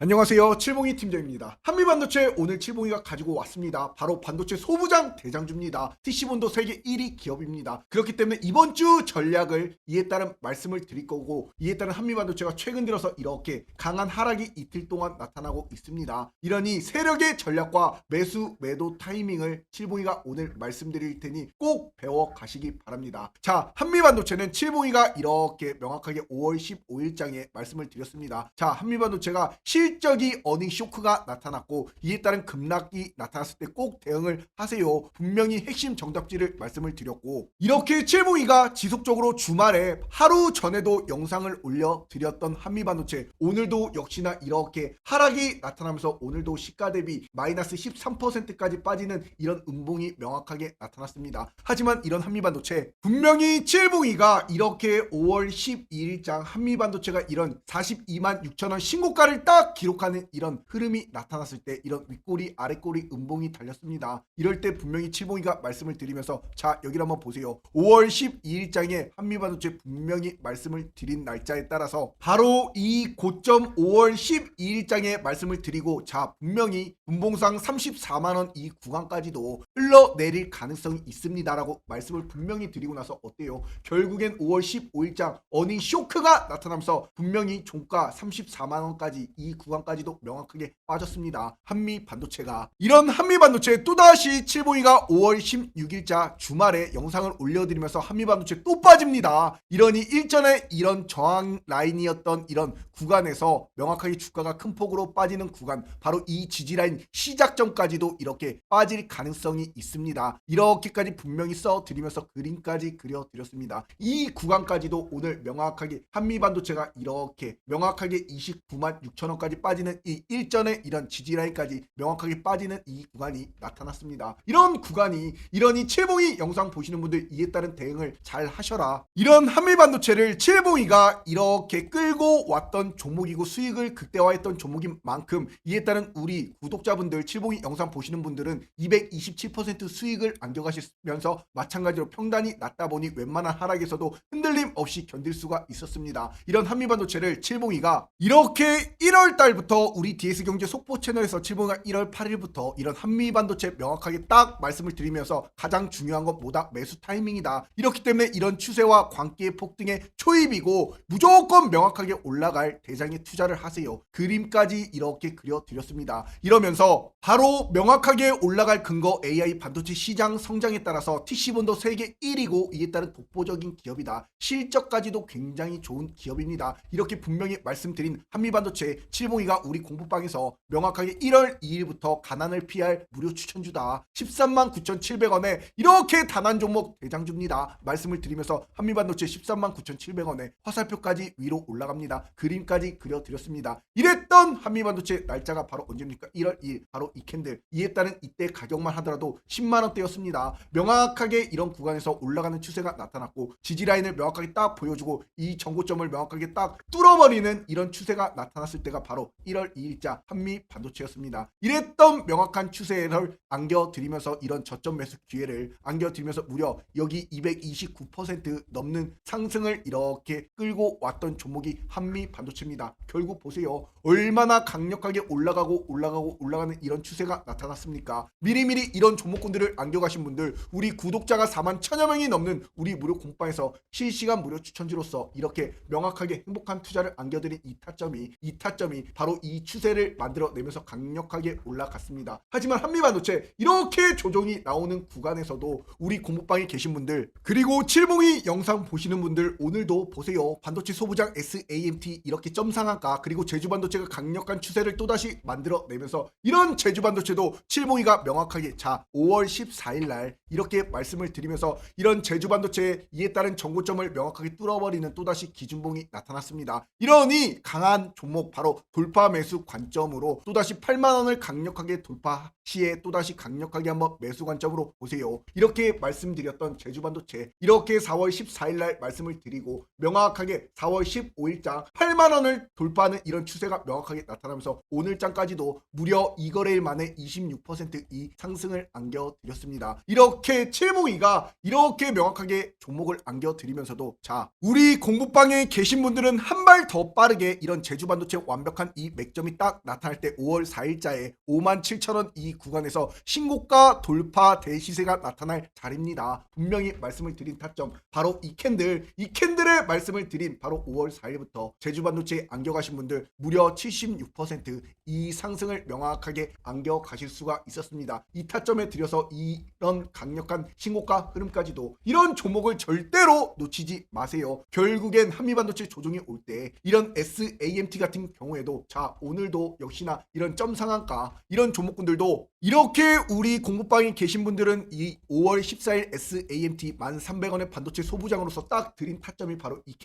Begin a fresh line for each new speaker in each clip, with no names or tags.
안녕하세요. 칠봉이 팀장입니다. 한미반도체 오늘 칠봉이가 가지고 왔습니다. 바로 반도체 소부장 대장주입니다. TC본도 세계 1위 기업입니다. 그렇기 때문에 이번 주 전략을 이에 따른 말씀을 드릴 거고, 이에 따른 한미반도체가 최근 들어서 이렇게 강한 하락이 이틀 동안 나타나고 있습니다. 이러니 세력의 전략과 매수 매도 타이밍을 칠봉이가 오늘 말씀드릴 테니 꼭 배워 가시기 바랍니다. 자, 한미반도체는 칠봉이가 이렇게 명확하게 5월 15일장에 말씀을 드렸습니다. 자, 한미반도체가 실적이 어닝 쇼크가 나타났고, 이에 따른 급락이 나타났을 때 꼭 대응을 하세요. 분명히 핵심 정답지를 말씀을 드렸고, 이렇게 칠봉이가 지속적으로 주말에 하루 전에도 영상을 올려드렸던 한미반도체, 오늘도 역시나 이렇게 하락이 나타나면서 오늘도 시가 대비 마이너스 13%까지 빠지는 이런 음봉이 명확하게 나타났습니다. 하지만 이런 한미반도체, 분명히 칠봉이가 이렇게 5월 12일장 한미반도체가 이런 42만 6천원 신고가를 딱 기록하는 이런 흐름이 나타났을 때 이런 윗꼬리 아랫꼬리 음봉이 달렸습니다. 이럴 때 분명히 칠봉이가 말씀을 드리면서, 자, 여기를 한번 보세요. 5월 12일장에 한미반도체 분명히 말씀을 드린 날짜에 따라서 바로 이 고점 5월 12일장에 말씀을 드리고, 자, 분명히 분봉상 34만원 이 구간까지도 흘러내릴 가능성이 있습니다라고 말씀을 분명히 드리고 나서 어때요? 결국엔 5월 15일장 어닝 쇼크가 나타나면서 분명히 종가 34만원까지 이 구간까지도 명확하게 빠졌습니다. 한미반도체가. 이런 한미반도체 또다시 칠봉이가 5월 16일자 주말에 영상을 올려드리면서 한미반도체 또 빠집니다. 이러니 일전에 이런 저항 라인이었던 이런 구간에서 명확하게 주가가 큰 폭으로 빠지는 구간, 바로 이 지지라인 시작점까지도 이렇게 빠질 가능성이 있습니다. 이렇게까지 분명히 써드리면서 그림까지 그려드렸습니다. 이 구간까지도 오늘 명확하게 한미반도체가 이렇게 명확하게 29만 6천원까지 빠지는 이 일전의 이런 지지라인까지 명확하게 빠지는 이 구간이 나타났습니다. 이런 구간이, 이러니 칠봉이 영상 보시는 분들 이에 따른 대응을 잘 하셔라. 이런 한미반도체를 칠봉이가 이렇게 끌고 왔던 종목이고 수익을 극대화했던 종목인 만큼, 이에 따른 우리 구독자분들, 칠봉이 영상 보시는 분들은 227% 수익을 안겨가시면서 마찬가지로 평단이 낮다 보니 웬만한 하락에서도 흔들림 없이 견딜 수가 있었습니다. 이런 한미반도체를 칠봉이가 이렇게 1월 달부터 우리 DS경제 속보 채널에서 칠봉이가 1월 8일부터 이런 한미반도체 명확하게 딱 말씀을 드리면서 가장 중요한 건 뭐다? 매수 타이밍이다. 이렇기 때문에 이런 추세와 광기의 폭등의 초입이고 무조건 명확하게 올라갈 대장에 투자를 하세요. 그림까지 이렇게 그려드렸습니다. 이러면서 바로 명확하게 올라갈 근거 AI 반도체 시장 성장에 따라서 TC본도 세계 1위고 이에 따른 독보적인 기업이다. 실적까지도 굉장히 좋은 기업입니다. 이렇게 분명히 말씀드린 한미반도체, 칠봉이가 우리 공부방에서 명확하게 1월 2일부터 가난을 피할 무료 추천주다. 13만 9,700원에 이렇게 단한 종목 대장주입니다. 말씀을 드리면서 한미반도체 13만 9,700원에 화살표까지 위로 올라갑니다. 그림까지 그려드렸습니다. 이랬던 한미반도체 날짜가 바로 언제입니까? 1월 2일, 바로 이 캔들. 이에 따른 이때 가격만 하더라도 10만원대였습니다. 명확하게 이런 구간에서 올라가는 추세가 나타났고, 지지라인을 명확하게 딱 보여주고 이 정고점을 명확하게 딱 뚫어버리는 이런 추세가 나타났을 때가 바로 1월 2일자 한미반도체였습니다. 이랬던 명확한 추세를 안겨드리면서 이런 저점 매수 기회를 안겨드리면서 무려 여기 229% 넘는 상승을 이렇게 끌고 왔던 종목이 한미반도체입니다. 결국 보세요. 얼마나 강력하게 올라가는 이런 추세가 나타났습니까? 미리미리 이런 종목군들을 안겨가신 분들, 우리 구독자가 4만 1천여 명이 넘는 우리 무료 공방에서 실시간 무료 추천주로서 이렇게 명확하게 행복한 투자를 안겨드린 이 타점이 바로 이 추세를 만들어내면서 강력하게 올라갔습니다. 하지만 한미반도체 이렇게 조정이 나오는 구간에서도 우리 공부방에 계신 분들, 그리고 칠봉이 영상 보시는 분들, 오늘도 보세요. 반도체 소부장 SAMT 이렇게 점상한가, 그리고 제주반도체가 강력한 추세를 또다시 만들어내면서 이런 제주반도체도 칠봉이가 명확하게, 자, 5월 14일날 이렇게 말씀을 드리면서 이런 제주반도체에 이에 따른 정고점을 명확하게 뚫어버리는 또다시 기준봉이 나타났습니다. 이러니 강한 종목, 바로 돌파 매수 관점으로 또다시 8만원을 강력하게 돌파 시에 또다시 강력하게 한번 매수 관점으로 보세요. 이렇게 말씀드렸던 제주반도체, 이렇게 4월 14일날 말씀을 드리고 명확하게 4월 15일장 8만원을 돌파하는 이런 추세가 명확하게 나타나면서 오늘장까지도 무려 2거래일 만에 26% 상승을 안겨드렸습니다. 이렇게 칠봉이가 이렇게 명확하게 종목을 안겨드리면서도, 자, 우리 공부방에 계신 분들은 한 발 더 빠르게 이런 제주반도체 완벽한 명확한 이 맥점이 딱 나타날 때 5월 4일자에 57,000원 이 구간에서 신고가 돌파 대시세가 나타날 자리입니다. 분명히 말씀을 드린 타점 바로 이 캔들의 말씀을 드린 바로 5월 4일부터 제주반도체에 안겨가신 분들 무려 76%이 상승을 명확하게 안겨가실 수가 있었습니다. 이 타점에 들여서 이런 강력한 신고가 흐름까지도 이런 종목을 절대로 놓치지 마세요. 결국엔 한미반도체 조정이 올 때 이런 SAMT 같은 경우에도 자 오늘도 역시나 이런 점 상한가 이런 종목군들도 이렇게 우리 공부방에 계신 분들은 이 5월 14일 SAMT 1,300원의 반도체 소부장으로서 딱 드린 타점이 바로 이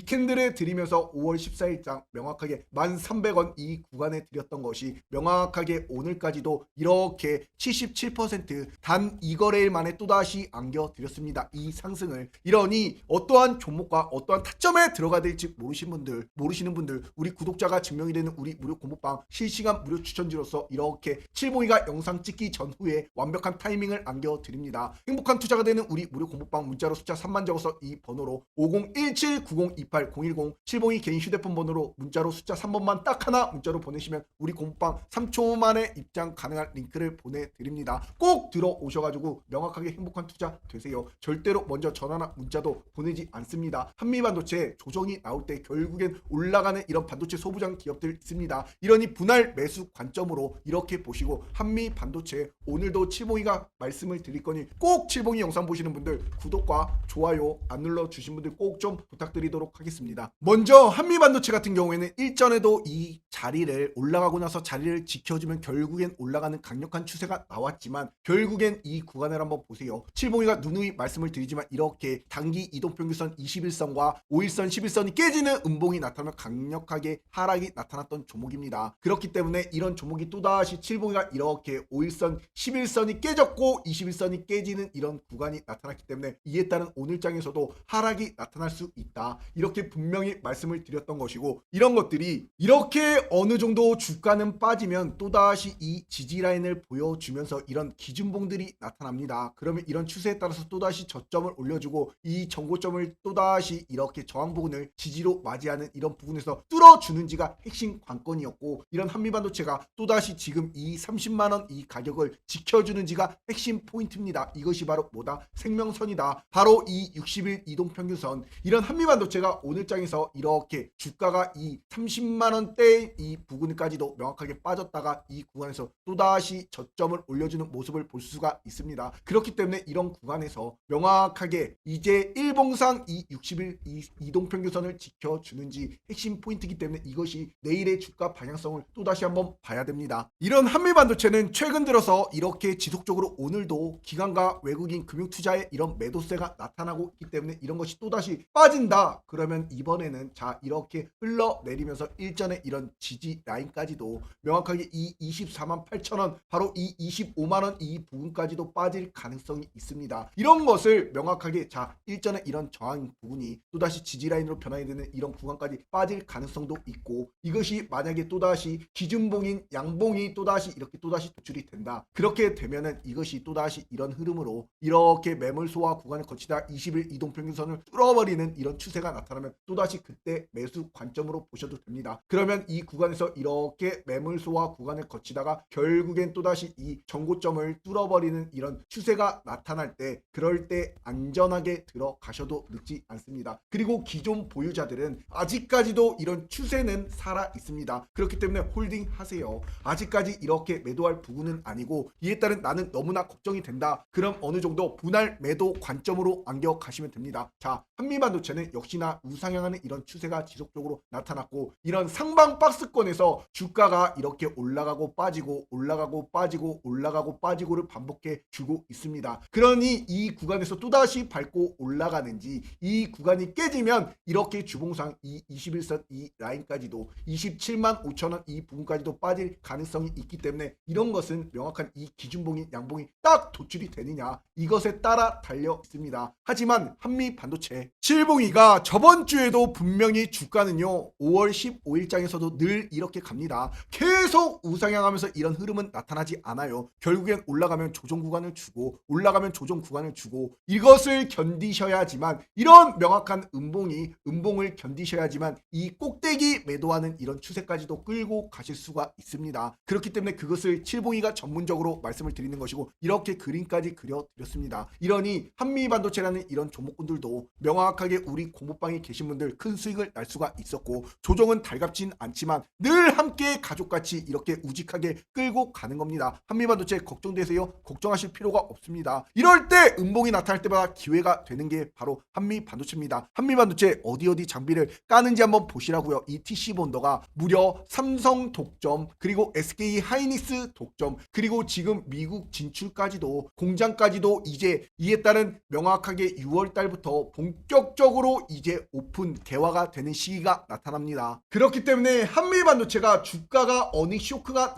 캔들에 드리면서 5월 14일장 명확하게 1,300원 이 구간에 드렸던 것이 명확하게 오늘까지도 이렇게 77%단 2거래일 만에 또다시 안겨드렸습니다. 이 상승을 이러니 어떠한 종목과 어떠한 타점에 들어가야 될지 모르시는 분들 우리 구독자가 증명이 되는 우리 무료 공부방 실시간 무료 추천지로서 이렇게 칠봉이가 영상 찍기 전후에 완벽한 타이밍을 안겨드립니다. 행복한 투자가 되는 우리 무료 공부방 문자로 숫자 3만 적어서 이 번호로 5017902810 칠봉이 개인 휴대폰 번호로 문자로 숫자 3번만 딱 하나 문자로 보내시면 우리 공부방 3초 만에 입장 가능한 링크를 보내드립니다. 꼭 들어오셔가지고 명확하게 행복한 투자 되세요. 절대로 먼저 전화나 문자도 보내지 않습니다. 한미반도체 조정이 나올 때 결국엔 올라가는 이런 반도체 소부장 기업들 있습니다. 이러니 분할 매수 관점으로 이렇게 보시고 한미반도체 오늘도 칠봉이가 말씀을 드릴 거니 꼭 칠봉이 영상 보시는 분들 구독과 좋아요 안 눌러주신 분들 꼭 좀 부탁드리도록 하겠습니다. 먼저 한미반도체 같은 경우에는 일전에도 이 자리를 올라가고 나서 자리를 지켜주면 결국엔 올라가는 강력한 추세가 나왔지만 결국엔 이 구간을 한번 보세요. 칠봉이가 누누이 말씀을 드리지만 이렇게 단기 이동평균선 21선과 5일선 11선이 깨지는 음봉이 나타나면 강력하게 하락이 나타났던 종목입니다. 그렇기 때문에 이런 종목이 또다시 칠봉이가 이렇게 5일선 11선이 깨졌고 21선이 깨지는 이런 구간이 나타났기 때문에 이에 따른 오늘장에서도 하락이 나타날 수 있다. 이렇게 분명히 말씀을 드렸던 것이고 이런 것들이 이렇게 어느 정도 주가는 빠지면 또다시 이 지지라인을 보여주면서 이런 기준봉들이 나타납니다. 그러면 이런 추세에 따라서 또다시 저점을 올려주고 이 정고점을 또다시 이렇게 저항 부분을 지지로 맞이하는 이런 부분에서 뚫어주는지가 핵심 관건이었고 이런 한미반도체가 또다시 지금 이 30만원 이 가격을 지켜주는지가 핵심 포인트입니다. 이것이 바로 뭐다? 생명선이다. 바로 이 60일 이동평균선 이런 한미반도체가 오늘장에서 이렇게 주가가 이 30만원대 이 부근까지도 명확하게 빠졌다가 이 구간에서 또다시 저점을 올려주는 모습을 볼 수가 있습니다. 그렇기 때문에 이런 구간에서 명확하게 이제 일봉상 이 60일 이동평균선을 지켜주는지 핵심 포인트이기 때문에 이것이 내일의 주가 방향성을 또다시 한번 봐야 됩니다. 이런 한미반도체는 최근 들어서 이렇게 지속적으로 오늘도 기관과 외국인 금융투자의 이런 매도세가 나타나고 있기 때문에 이런 것이 또다시 빠진다. 그러면 이번에는 자 이렇게 흘러내리면서 일전에 이런 지지 라인까지도 명확하게 이 24만 8천원 바로 이 25만원 이 부분까지도 빠질 가능성이 있습니다. 이런 것을 명확하게 자 일전에 이런 저항 부분이 또다시 지지 라인으로 변화이 되는 이런 구간까지 빠질 가능성도 있고 이것이 만약에 또다시 기준봉인 양봉이 또다시 이렇게 또다시 도출이 된다. 그렇게 되면은 이것이 또다시 이런 흐름으로 이렇게 매물 소화 구간을 거치다 20일 이동평균선을 뚫어버리는 이런 추세가 나타나면 또다시 그때 매수 관점으로 보셔도 됩니다. 그러면 이 구간에서 이렇게 매물 소화 구간을 거치다가 결국엔 또다시 이 정고점을 뚫어버리는 이런 추세가 나타날 때 그럴 때 안전하게 들어가셔도 늦지 않습니다. 그리고 기존 보유자들은 아직까지도 이런 추세는 살아 있습니다. 그렇기 때문에 홀딩 하세요. 아직까지 이렇게 매도할 부분은 아니고 이에 따른 나는 너무나 걱정이 된다. 그럼 어느 정도 분할 매도 관점으로 안겨 가시면 됩니다. 자 한미반도체는 역시나 우상향하는 이런 추세가 지속적으로 나타났고 이런 상방 박스권에서 주가가 이렇게 올라가고 빠지고 올라가고 빠지고 올라가고 빠지고를 반복해 주고 있습니다. 그러니 이 구간에서 또다시 밟고 올라가는지 이 구간이 깨지면 이렇게 주봉상 이 21선 이 라인까지도 27만 5천원 이 부분까지도 빠질 가능성이 있기 때문에 이런 것은 명확한 이 기준봉인 양봉이 딱 도출이 되느냐 이것에 따라 달려 있습니다. 하지만 한미반도체 칠봉이가 저번 주에도 분명히 주가는요 5월 15일장에서도 늘 이렇게 갑니다. 계속 우상향하면서 이런 흐름은 나타나지 않아요. 결국엔 올라가면 조정 구간을 주고 올라가면 조정 구간을 주고 이것을 견디셔야지만 이런 명확한 음봉을 견디셔야지만 이 꼭대기 매도하는 올라가는 이런 추세까지도 끌고 가실 수가 있습니다. 그렇기 때문에 그것을 칠봉이가 전문적으로 말씀을 드리는 것이고 이렇게 그림까지 그려드렸습니다. 이러니 한미반도체라는 이런 종목군들도 명확하게 우리 공부방에 계신 분들 큰 수익을 날 수가 있었고 조정은 달갑진 않지만 늘 함께 가족같이 이렇게 우직하게 끌고 가는 겁니다. 한미반도체 걱정되세요? 걱정하실 필요가 없습니다. 이럴 때 음봉이 나타날 때마다 기회가 되는 게 바로 한미반도체입니다. 한미반도체 어디 장비를 까는지 한번 보시라고요. 이 TC본더가 무려 삼성 독점 그리고 SK 하이닉스 독점 그리고 지금 미국 진출까지도 공장까지도 이제 이에 따른 명확하게 6월 달부터 본격적으로 이제 오픈 개화가 되는 시기가 나타납니다. 그렇기 때문에 한미반도체가 주가가 어닝 쇼크가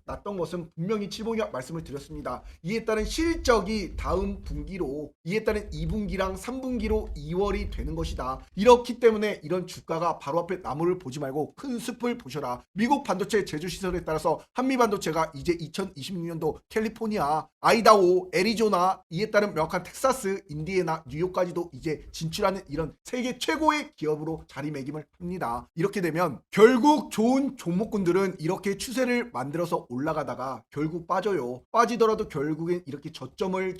났던 것은 분명히 칠봉이가 말씀을 드렸습니다. 이에 따른 실적이 다음 분기로 이에 따른 2분기랑 3분기로 2월이 되는 것이다. 이렇기 때문에 이런 주가가 바로 앞에 나무를 보지 말고 큰 숲을 보셔라. 미국 반도체 제조 시설에 따라서 한미반도체가 이제 2026년도 캘리포니아, 아이다호, 애리조나 이에 따른 명확한 텍사스, 인디애나, 뉴욕까지도 이제 진출하는 이런 세계 최고의 기업으로 자리매김을 합니다. 이렇게 되면 결국 좋은 종목군들은 이렇게 추세를 만들어서 올라가다가 결국 빠져요. 빠지더라도 결국엔 이렇게 저점을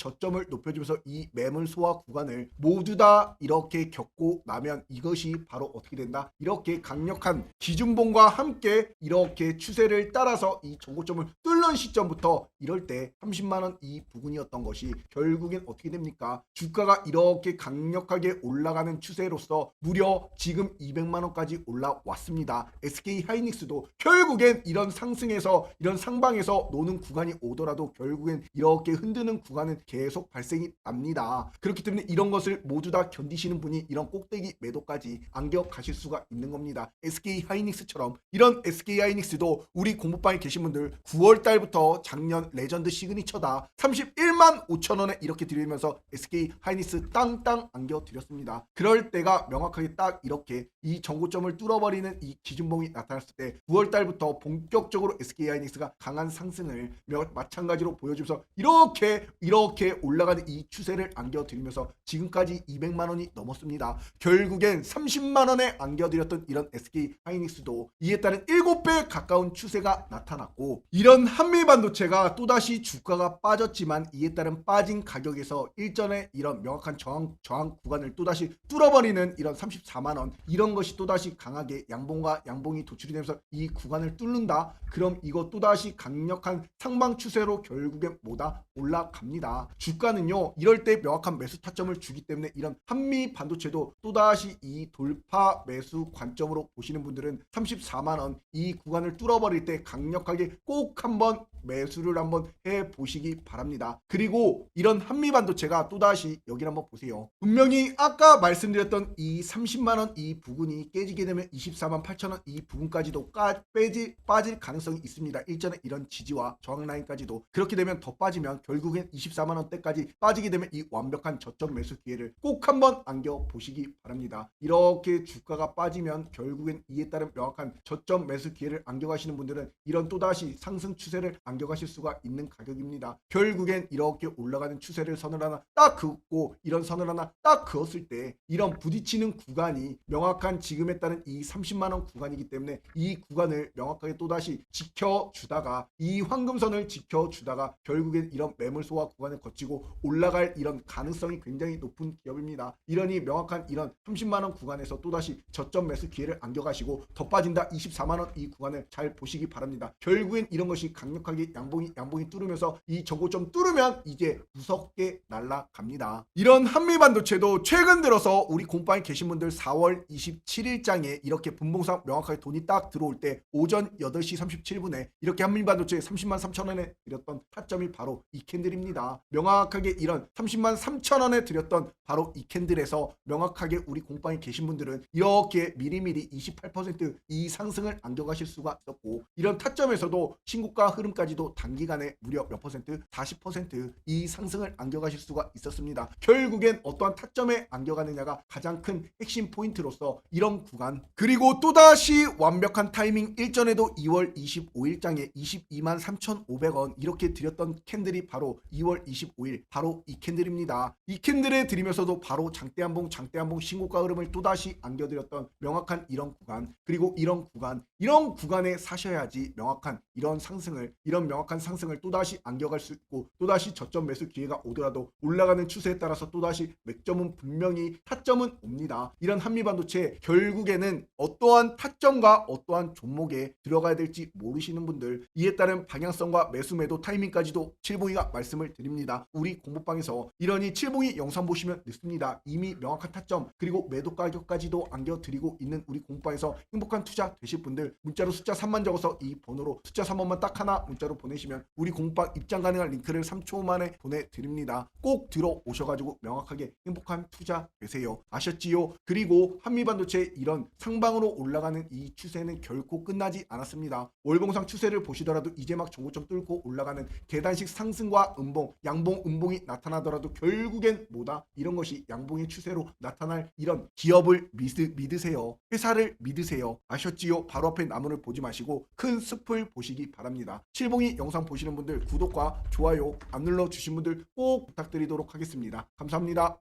높여주면서 이 매물 소화 구간을 모두 다 이렇게 겪고 나면 이것이 바로 어떻게 된다? 이렇게 강력한 기준봉과 함께 이렇게 추세를 따라서 이 저고점을 뚫는 시점부터 이럴 때 30만원 이 부근이었던 것이 결국엔 어떻게 됩니까? 주가가 이렇게 강력하게 올라가는 추세로서 무려 지금 200만원까지 올라왔습니다. SK 하이닉스도 결국엔 이런 상승에서 이런 상방에서 노는 구간이 오더라도 결국엔 이렇게 흔드는 구간은 계속 발생이 납니다. 그렇기 때문에 이런 것을 모두 다 견디시는 분이 이런 꼭대기 매도까지 안겨 가실 수가 있는 겁니다. SK 하이닉스처럼 이런 SK 하이닉스도 우리 공부방에 계신 분들 9월 달부터 작년 레전드 시그니처다 31만 5천원에 이렇게 드리면서 SK 하이닉스 땅땅 안겨 드렸습니다. 그럴 때가 명확하게 딱 이렇게 이 정고점을 뚫어버리는 이 기준봉이 나타났을 때 9월 달부터 본격적으로 SK 하이닉스가 강한 상승을 마찬가지로 보여주면서 이렇게 올라가는 이 추세를 안겨드리면서 지금까지 200만원이 넘었습니다. 결국엔 30만원에 안겨드렸던 이런 SK 하이닉스도 이에 따른 7배 가까운 추세가 나타났고 이런 한미반도체가 또다시 주가가 빠졌지만 이에 따른 빠진 가격에서 일전에 이런 명확한 저항 구간을 또다시 뚫어버리는 이런 34만원 이런 것이 또다시 강하게 양봉과 양봉이 도출이 되면서 이 구간을 뚫는다. 그럼 이거 또다시 강력한 상방 추세로 결국엔 뭐다? 올라갑니다. 주가는요 이럴 때 명확한 매수 타점을 주기 때문에 이런 한미 반도체도 또다시 이 돌파 매수 관점으로 보시는 분들은 34만원 이 구간을 뚫어버릴 때 강력하게 꼭 한번 매수를 한번 해보시기 바랍니다. 그리고 이런 한미 반도체가 또다시 여기를 한번 보세요. 분명히 아까 말씀드렸던 이 30만원 이 부분이 깨지게 되면 24만 8천원 이 부분까지도 빠질 가능성이 있습니다. 일전에 이런 지지와 저항 라인까지도 그렇게 되면 더 빠지면 결국엔 24만원대까지 빠지게 되면 이 완벽한 저점 매수 기회를 꼭 한번 안겨 보시기 바랍니다. 이렇게 주가가 빠지면 결국엔 이에 따른 명확한 저점 매수 기회를 안겨가시는 분들은 이런 또다시 상승 추세를 안겨가실 수가 있는 가격입니다. 결국엔 이렇게 올라가는 추세를 선을 하나 딱 그었고 이런 선을 하나 딱 그었을 때 이런 부딪히는 구간이 명확한 지금에 따른 이 30만원 구간이기 때문에 이 구간을 명확하게 또다시 지켜주다가 이 황금선을 지켜주다가 결국엔 이런 매물소화 구간을 거치고 올라갈 이런 가능성이 굉장히 높은 기업입니다. 이러니 명확한 이런 30만원 구간에서 또다시 저점 매수 기회를 안겨가시고 더 빠진다 24만원 이 구간을 잘 보시기 바랍니다. 결국엔 이런 것이 강력하게 양봉이 뚫으면서 이 저고점 뚫으면 이제 무섭게 날아갑니다. 이런 한미반도체도 최근 들어서 우리 공방에 계신 분들 4월 27일장에 이렇게 분봉상 명확하게 돈이 딱 들어올 때 오전 8시 37분에 이렇게 한미반도체 30만 3천원에 드렸던 타점이 바로 이 캔들입니다. 명확하게 이런 30만 3천원에 드렸던 바로 이 캔들에서 명확하게 우리 공방에 계신 분들은 이렇게 미리미리 28% 상승을 안겨가실 수가 있었고 이런 타점에서도 신고가 흐름까지도 단기간에 무려 몇 퍼센트? 40% 미드 이 상승을 안겨가실 수가 있었습니다. 결국엔 어떠한 타점에 안겨가느냐가 가장 큰 핵심 포인트로서 이런 구간, 그리고 또다시 완벽한 타이밍 일전에도 2월 25일장에 22만 3,500원 이렇게 드렸던 캔들이 바로 2월 25일 바로 이 캔들입니다. 이 캔들에 드리면서도 바로 장대 한봉 신고가 흐름을 또다시 안겨드렸던 명확한 이런 구간, 그리고 이런 구간에 사셔야지 명확한 이런 명확한 상승을 또다시 안겨갈 수 있고, 또다시 저점 매수 기회가 오더라도 올라가는 추세에 따라서 또다시 맥점은 분명히 타점은 옵니다. 이런 한미반도체 결국에는 어떠한 타점과 어떠한 종목에 들어가야 될지 모르시는 분들, 이에 따른 방향성과 매수 매도 타이밍까지도 칠봉이가 말씀을 드립니다. 우리 공부방에서 이러니 칠봉이 영상 보시면 늦습니다. 이미 명확한 타점 그리고 매도 가격까지도 안겨드리고 있는 우리 공부방에서 행복한 투자 되실 분들, 문자로 숫자 3만 적어서 이 번호로 숫자 3번만 딱 하나 문자로 보내시면 우리 공부방 입장 가능한 링크를 3초 만에 보내드립니다. 꼭 들어오셔가지고 명확하게 행복한 투자 되세요. 아셨지요? 그리고 한미반도체 이런 상방으로 올라가는 이 추세는 결코 끝나지 않았습니다. 월봉상 추세를 보시더라도 이제 막 정고점 뚫고 올라가는 계단식 상승과 양봉, 음봉이 나타나더라도 결국엔 뭐다? 이런 것이 양봉의 추세로 나타날 이런 기업을 믿으세요. 회사를 믿으세요. 아셨지요? 바로 앞에 나무를 보지 마시고 큰 숲을 보시기 바랍니다. 칠봉이 영상 보시는 분들 구독과 좋아요 안 눌러주신 분들 꼭 부탁드리도록 하겠습니다. 감사합니다.